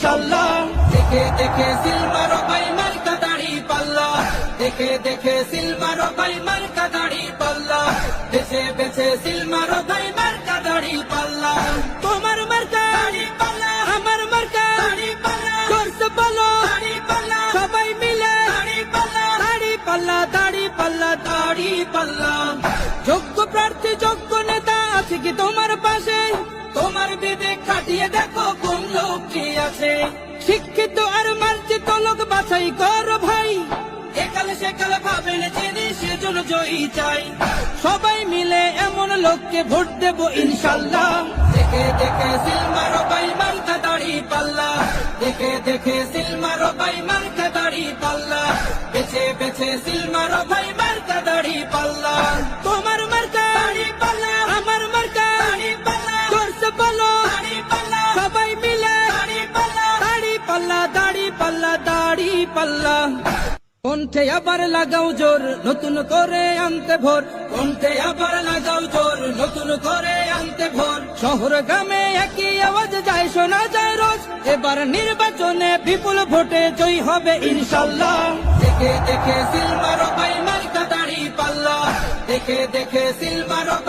ইনশাআল্লাহ। দেখে দেখে সিলমারো ভাই মার্কা দাড়ি পাল্লা, দেখে দেখে সিলমারো ভাই মার্কা দাড়ি পাল্লা, বেছে বেছে সিলমারো ভাই মার্কা দাড়ি পাল্লা। তোমার মার্কা দাড়ি পাল্লা, আমার মার্কা দাড়ি পাল্লা, জোরসে বলো দাড়ি পাল্লা, সবাই মিলে দাড়ি পাল্লা, দাড়ি পাল্লা, দাড়ি পাল্লা, দাড়ি পাল্লা। যোগ্য প্রার্থী যোগ্য নেতা আছে কি তোমার পাশে? তোমার বিবেক খাটিয়ে দেখো কোন লোক কি আছে। শিক্ষিত আর মার্জিত লোক বাছাই করো ভাই, একাল সেকাল ভাবেন যিনি সেজন জয়ী চাই। সবাই মিলে এমন লোককে ভোট দেব ইনশাআল্লাহ। দেখে দেখে সিলমারো ভাই মার্কা দাড়ি পাল্লা, দেখে দেখে সিলমারো ভাই মার্কা দাড়ি পাল্লা, বেছে বেছে সিলমারো ভাই মার্কা দাড়ি পাল্লা। তোমার মার্কা দাড়ি পাল্লা, আমার মার্কা দাড়ি পাল্লা, জোরসে বলো দাড়ি পাল্লা, সবাই মিলে দাড়ি পাল্লা, দাড়ি পাল্লা, দাড়ি পাল্লা, দাড়ি পাল্লা। কণ্ঠে আবার লাগাও জোর নতুন করে আনতে ভোর, কণ্ঠে আবার লাগাও জোর নতুন করে আনতে ভোর। শহর গ্রামে একই আওয়াজ যায় শোনা যায় রোজ, এবার নির্বাচনে বিপুল ভোটে জয়ী হবে ইনশাআল্লাহ। দেখে দেখে সিলমারো ভাই মার্কা দাড়ি পাল্লা, দেখে দেখে সিলমারো ভাই